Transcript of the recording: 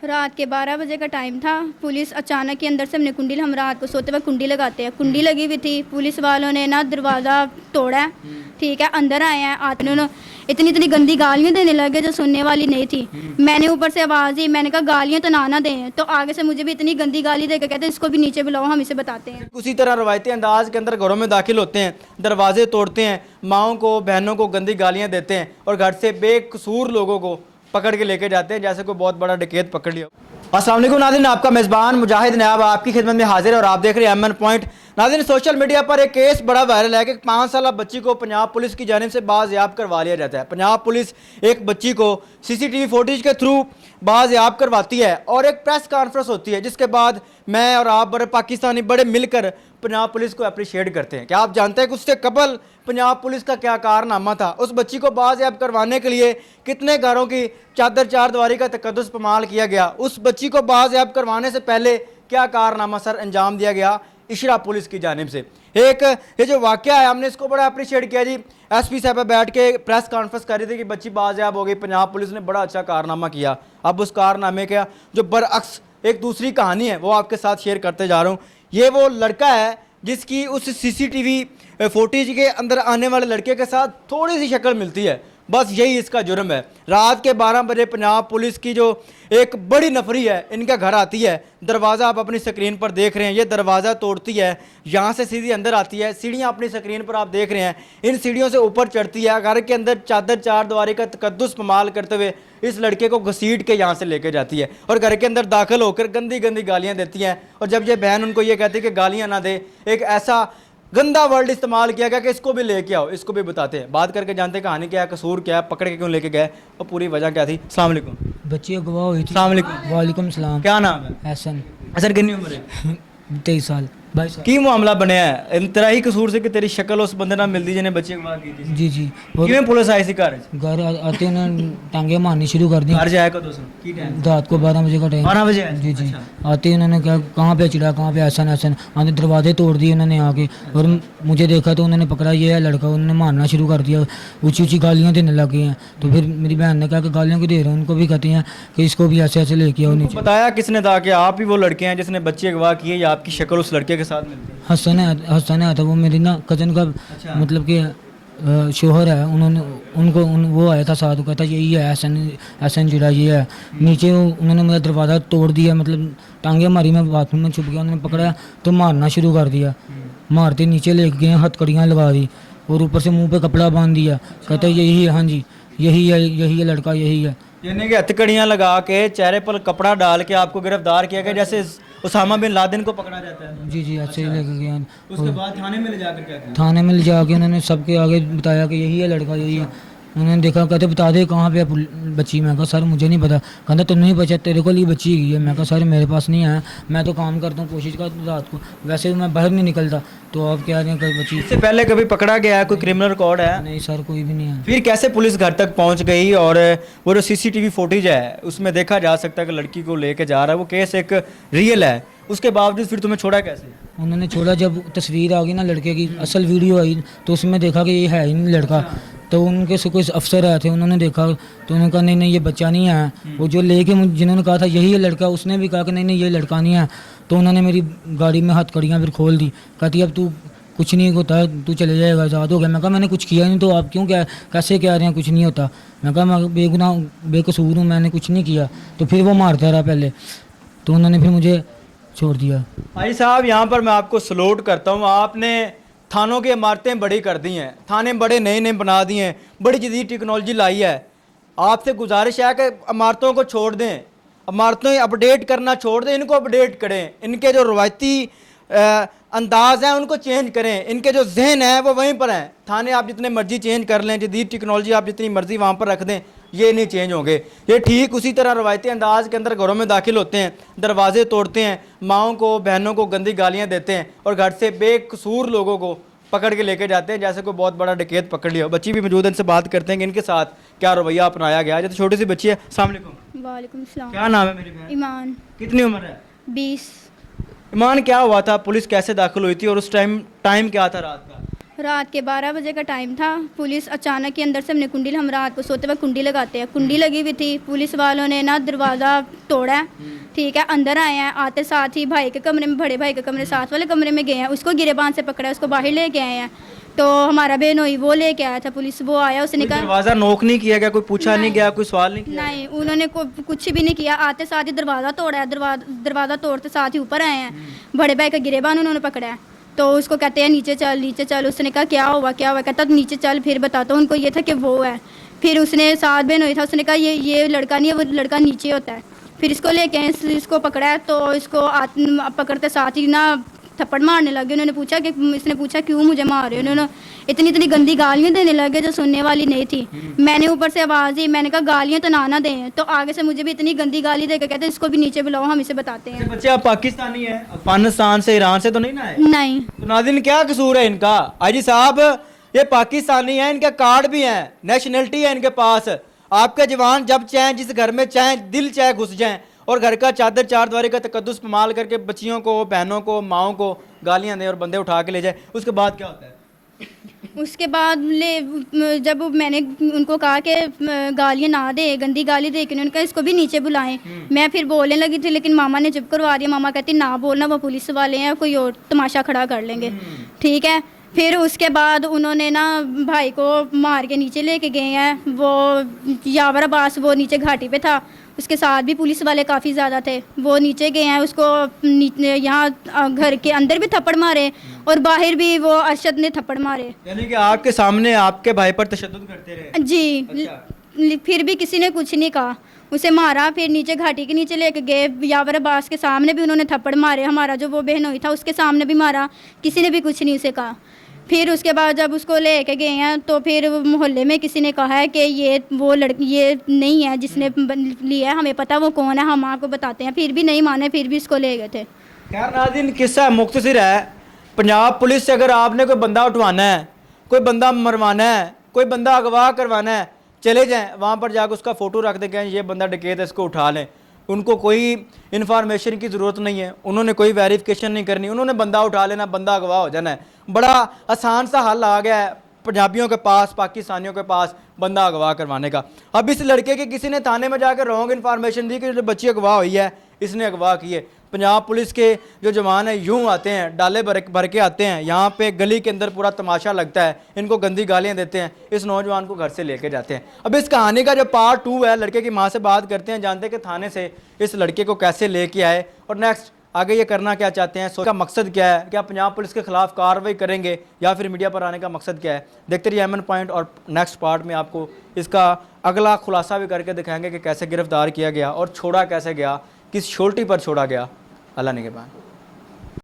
रात के 12 बजे का टाइम था। पुलिस अचानक ही अंदर से हमने कुंडी, हम रात को सोते वक्त कुंडी लगाते हैं, कुंडी लगी हुई थी। पुलिस वालों ने ना दरवाज़ा तोड़ा है, ठीक है, अंदर आए हैं। आते उन्होंने इतनी गंदी गालियाँ देने लगे जो सुनने वाली नहीं थी। मैंने ऊपर से आवाज़ दी, मैंने कहा गालियाँ तो ना दें। तो आगे से मुझे भी इतनी गंदी गाली देकर कहते हैं इसको भी नीचे बुलाओ, हम इसे बताते हैं। उसी तरह रवायती अंदाज के अंदर घरों में दाखिल होते हैं, दरवाजे तोड़ते हैं, माओं को बहनों को गंदी गालियाँ देते हैं और घर से बेकसूर लोगों को पकड़ के लेके जाते हैं जैसे कोई बहुत बड़ा डकैत पकड़ लिया। अस्सलाम वालेकुम नाज़रीन, आपका मेज़बान मुजाहिद नयाब आपकी खिदमत में हाजिर है और आप देख रहे हैं एमएन पॉइंट। नाज़रीन, सोशल मीडिया पर एक केस बड़ा वायरल है कि 5 साल बच्ची को पंजाब पुलिस की जानिब से बाज़याब करवा लिया जाता है। पंजाब पुलिस एक बच्ची को सीसीटीवी फुटेज के थ्रू बाज़याब करवाती है और एक प्रेस कॉन्फ्रेंस होती है जिसके बाद मैं और आप बड़े पाकिस्तानी बड़े मिलकर पंजाब पुलिस को अप्रिशिएट करते हैं। क्या आप जानते हैं कि उससे कबल पंजाब पुलिस का क्या कारनामा था? उस बच्ची को बाज़याब करवाने के लिए कितने घरों की चादर चारदीवारी का तकद्दुस इस्तेमाल किया गया? उस बच्ची को बाज़याब करवाने से पहले क्या कारनामा सर अंजाम दिया गया इशरा पुलिस की जानिब से? एक ये जो वाक़या है हमने इसको बड़ा अप्रिशिएट किया जी। एसपी साहब बैठ के प्रेस कॉन्फ्रेंस कर रही थी कि बच्ची बाज़याब हो गई, पंजाब पुलिस ने बड़ा अच्छा कारनामा किया। अब उस कारनामे का जो बरअक्स एक दूसरी कहानी है वो आपके साथ शेयर करते जा रहा हूँ। ये वो लड़का है जिसकी उस सीसीटीवी फुटेज के अंदर आने वाले लड़के के साथ थोड़ी सी शक्ल मिलती है, बस यही इसका जुर्म है। रात के 12 बजे पंजाब पुलिस की जो एक बड़ी नफरी है इनका घर आती है। दरवाज़ा आप अपनी स्क्रीन पर देख रहे हैं, ये दरवाज़ा तोड़ती है, यहाँ से सीधी अंदर आती है। सीढ़ियाँ अपनी स्क्रीन पर आप देख रहे हैं, इन सीढ़ियों से ऊपर चढ़ती है। घर के अंदर चादर चारदीवारी का तकद्दुस इस्तेमाल करते हुए इस लड़के को घसीट के यहाँ से लेके जाती है और घर के अंदर दाखिल होकर गंदी गंदी गालियाँ देती हैं। और जब ये बहन उनको ये कहती है कि गालियाँ ना दे, एक ऐसा गंदा वर्ड इस्तेमाल किया गया कि इसको भी लेके आओ, इसको भी बताते हैं। बात करके जानते हैं कहानी क्या है, कसूर क्या है, पकड़ के क्यों लेके गए और पूरी वजह क्या थी। अस्सलाम वालेकुम। बच्ची अगवा हुई थी। अस्सलाम वालेकुम। वालेकुम सलाम। क्या नाम है? हसन। असर कितनी उम्र है? 23 साल 22 साल। की मामला बनया है तेरा ही कसूर से कि तेरी शक्ल उस बंदे ना मिलती जिन्हें बच्ची अगवा की थी? जी जी। किवें पुलिस आई सी घर? घर आते उन्होंने टांगे मारनी शुरू कर दी। घर जाया कदों से? की टाइम? रात को 12 बजे का टाइम। 12 बजे? जी जी। आते उन्होंने कहा कहाँ पे चिड़ा, कहाँ पे हसन हसन, आते दरवाजे तोड़ दिए उन्होंने आके और मुझे देखा तो उन्होंने पकड़ा, ये है लड़का, उन्होंने मारना शुरू कर दिया, ऊँची ऊँची गालियाँ देने लग गई हैं। तो फिर मेरी बहन ने कहा कि गालियाँ क्यों दे रहे हैं, उनको भी कहती हैं कि इसको भी ऐसे ऐसे लेके आओ नीचे। बताया किसने था कि आप ही वो लड़के हैं जिसने बच्ची अगवा की है या आपकी शक्ल उस लड़के के साथ मिलती है? हसन आया था, वो मेरी ना कज़न का मतलब कि शोहर है, उन्होंने वो आया था साथ, कहता यही है हसन जिड़ा ये है। नीचे उन्होंने मेरा दरवाज़ा तोड़ दिया, मतलब टांगे मारी, मैं बाथरूम में छुप गया, उन्होंने पकड़ा तो मारना शुरू कर दिया। मारते नीचे लेके गए, हथकड़ियाँ लगा दी और ऊपर से मुंह पे कपड़ा बांध दिया। कहता यही है, हाँ जी यही है लड़का, यही है। यानी कि हथकड़ियाँ लगा के चेहरे पर कपड़ा डाल के आपको गिरफ्तार किया गया जैसे उसामा बिन लादेन को पकड़ा जाता है? जी जी, ऐसे ही लेके गया। उसके बाद थाने में ले जाकर क्या किया? थाने में ले जाके उन्होंने सबके आगे बताया कि यही है लड़का, यही है। उन्होंने देखा, कहते बता दे कहाँ पे बच्ची। मैं कहा सर मुझे नहीं पता। कहता तुम नहीं बचा, तेरे को ही बच्ची गई है। मैं कहा सर मेरे पास नहीं है, मैं तो काम करता हूँ, कोशिश करता हूँ रात को, वैसे मैं बाहर नहीं निकलता। तो आप क्या रहे हैं कोई बच्ची? इससे पहले कभी पकड़ा गया है? कोई क्रिमिनल रिकॉर्ड है? नहीं सर, कोई भी नहीं है। फिर कैसे पुलिस घर तक पहुंच गई? और वो जो सीसीटीवी फुटेज है उसमें देखा जा सकता है कि लड़की को लेके जा रहा है, वो केस एक रियल है, उसके बावजूद फिर तुम्हें छोड़ा कैसे? उन्होंने छोड़ा, जब तस्वीर आ गई ना लड़के की, असल वीडियो आई, तो उसमें देखा कि ये है ही नहीं लड़का। तो उनके से कोई अफसर आए थे, उन्होंने देखा तो उन्होंने कहा नहीं ये बच्चा नहीं है। वो जो लेके जिन्होंने कहा था यही है लड़का, उसने भी कहा कि नहीं ये लड़का नहीं है। तो उन्होंने मेरी गाड़ी में हथकड़ियाँ फिर खोल दी, कहती अब तू कुछ नहीं होता, तू चले जाएगा, आज़ाद हो गया। मैं कहा मैंने कुछ किया नहीं, तो आप क्यों कैसे कह रहे हैं कुछ नहीं होता? मैं कहा मैं बेगुनाह बेकसूर हूँ, मैंने कुछ नहीं किया। तो फिर वो मारता रहा पहले, तो उन्होंने फिर मुझे छोड़ दिया। भाई साहब यहाँ पर मैं आपको सलूट करता हूँ, आपने थानों की इमारतें बड़ी कर दी हैं, थाने बड़े नए नए बना दिए हैं, बड़ी जदीद टेक्नोलॉजी लाई है। आपसे गुजारिश है कि इमारतों को छोड़ दें, इमारतें अपडेट करना छोड़ दें, इनको अपडेट करें। इनके जो रवायती अंदाज हैं उनको चेंज करें, इनके जो जहन है वो वहीं पर हैं। थाने आप जितने मर्जी चेंज कर लें, जदीद टेक्नोलॉजी आप जितनी मर्जी वहाँ पर रख दें, ये नहीं चेंज होंगे। ये ठीक उसी तरह रवायती अंदाज के अंदर घरों में दाखिल होते हैं, दरवाजे तोड़ते हैं, माओं को बहनों को गंदी गालियाँ देते हैं और घर से बेकसूर लोगों को पकड़ के लेके जाते हैं जैसे कोई बहुत बड़ा डकैत पकड़ लिया। बच्ची भी मौजूद है, इनसे बात करते हैं कि इनके साथ क्या रवैया अपनाया गया है। जैसे छोटी सी बच्ची है। अस्सलाम वालेकुम। वालेकुम सलाम। क्या नाम है मेरी बहन? ईमान। कितनी उम्र है? 20। ईमान, क्या हुआ था? पुलिस कैसे दाखिल हुई थी और उस टाइम क्या था रात का? रात के 12 बजे का टाइम था। पुलिस अचानक ही अंदर से हमने कुंडी, हम रात को सोते वक्त कुंडी लगाते हैं, कुंडी लगी हुई थी। पुलिस वालों ने ना दरवाज़ा तोड़ा है, ठीक है, अंदर आए हैं। आते साथ ही भाई के कमरे में, बड़े भाई के कमरे साथ वाले कमरे में गए हैं, उसको गिरेबान से पकड़ा है, उसको बाहर लेके आए हैं। तो हमारा बहनोई वो लेके आया था, पुलिस वो आया, उसने कहा दरवाज़ा नोक नहीं किया गया, कोई पूछा नहीं गया, कोई सवाल नहीं किया? नहीं, उन्होंने कुछ भी नहीं किया। आते साथ ही दरवाज़ा तोड़ा है, दरवाज़ा तोड़ते साथ ही ऊपर आए हैं। बड़े भाई का गिरेबान उन्होंने पकड़ा है, तो उसको कहते हैं नीचे चल, नीचे चल। उसने कहा क्या हुआ, क्या हुआ? कहता नीचे चल फिर बताता हूँ। उनको ये था कि वो है। फिर उसने साथ बहन हुई था, उसने कहा ये लड़का नहीं है, वो लड़का नीचे होता है। फिर इसको लेके आए, इसको पकड़ा है, तो इसको पकड़ते साथ ही ना थप्पड़ मारने लगे। उन्होंने पूछा कि इसने पूछा क्यों मुझे मार रहे हो? उन्होंने इतनी गंदी गालियाँ देने लगे जो सुनने वाली नहीं थी। मैंने ऊपर से आवाज़ दी, मैंने कहा गालियाँ तो ना दें। तो आगे से मुझे भी इतनी गंदी गाली देकर कहते इसको भी नीचे बुलाओ, हम इसे बताते हैं। बच्चे आप पाकिस्तानी हैं, अफगानिस्तान से, ईरान से तो नहीं ना है? नहीं, तो नाज़रीन क्या कसूर है इनका? आईजी साहब ये पाकिस्तानी है, इनके कार्ड भी हैं, नेशनलिटी है इनके पास। आपके जवान जब चाहें, जिस घर में चाहें, दिल चाहे घुस जाएं और घर का चादर चार दीवारी का तकद्दुस इस्तेमाल करके बच्चियों को, बहनों को, माओं को गालियां दें और बंदे उठा के ले जाए। उसके बाद क्या होता है? उसके बाद जब मैंने उनको कहा कि गालियाँ ना दे, गंदी गाली दे के, उन्होंने कहा इसको भी नीचे बुलाएं। मैं फिर बोलने लगी थी, लेकिन मामा ने चुप करवा दिया। मामा कहती ना बोलना, वो पुलिस वाले हैं, कोई और तमाशा खड़ा कर लेंगे, ठीक है। फिर उसके बाद उन्होंने ना भाई को मार के नीचे लेके गए हैं। वो यावर अब्बास वो नीचे घाटी पे था, उसके साथ भी पुलिस वाले काफ़ी ज़्यादा थे। वो नीचे गए हैं, उसको यहाँ घर के अंदर भी थप्पड़ मारे और बाहर भी वो अरशद ने थप्पड़ मारे। यानी कि आपके सामने आपके भाई पर तशद्दुद करते रहे? जी। अच्छा। फिर भी किसी ने कुछ नहीं कहा, उसे मारा। फिर नीचे घाटी के नीचे लेके गए। यावर अब्बास के सामने भी उन्होंने थप्पड़ मारे, हमारा जो वो बहनोई था उसके सामने भी मारा, किसी ने भी कुछ नहीं उसे कहा। फिर उसके बाद जब उसको लेके गए हैं, तो फिर मोहल्ले में किसी ने कहा है कि ये वो लड़की ये नहीं है जिसने लिया है, हमें पता वो कौन है, हम आपको बताते हैं। फिर भी नहीं माने, फिर भी इसको ले गए थे। खैर नाज़रीन, किस्सा मुख्तसर है। पंजाब पुलिस से अगर आपने कोई बंदा उठवाना है, कोई बंदा मरवाना है, कोई बंदा अगवा करवाना है, चले जाएं वहाँ पर जाकर उसका फ़ोटो रख दें, कहें ये बंदा डकैत है, इसको उठा लें। उनको कोई इन्फॉर्मेशन की ज़रूरत नहीं है, उन्होंने कोई वेरिफिकेशन नहीं करनी, उन्होंने बंदा उठा लेना, बंदा अगवा हो जाना है। बड़ा आसान सा हल आ गया है पंजाबियों के पास, पाकिस्तानियों के पास बंदा अगवा करवाने का। अब इस लड़के के किसी ने थाने में जाकर रॉन्ग इन्फॉर्मेशन दी कि जो बच्ची अगवा हुई है इसने अगवा की है। पंजाब पुलिस के जो जवान हैं यूँ आते हैं, डाले भर के आते हैं, यहाँ पे गली के अंदर पूरा तमाशा लगता है, इनको गंदी गालियाँ देते हैं, इस नौजवान को घर से लेके जाते हैं। अब इस कहानी का जो पार्ट 2 है, लड़के की माँ से बात करते हैं, जानते हैं कि थाने से इस लड़के को कैसे लेके आए और नेक्स्ट आगे ये करना क्या चाहते हैं, इसका मकसद क्या है, क्या पंजाब पुलिस के खिलाफ कार्रवाई करेंगे या फिर मीडिया पर आने का मकसद क्या है। देखते रहिए एमएन पॉइंट और नेक्स्ट पार्ट में आपको इसका अगला खुलासा भी करके दिखाएंगे कि कैसे गिरफ्तार किया गया और छोड़ा कैसे गया, किस छोटी पर छोड़ा गया। अल्लाह निगहबान।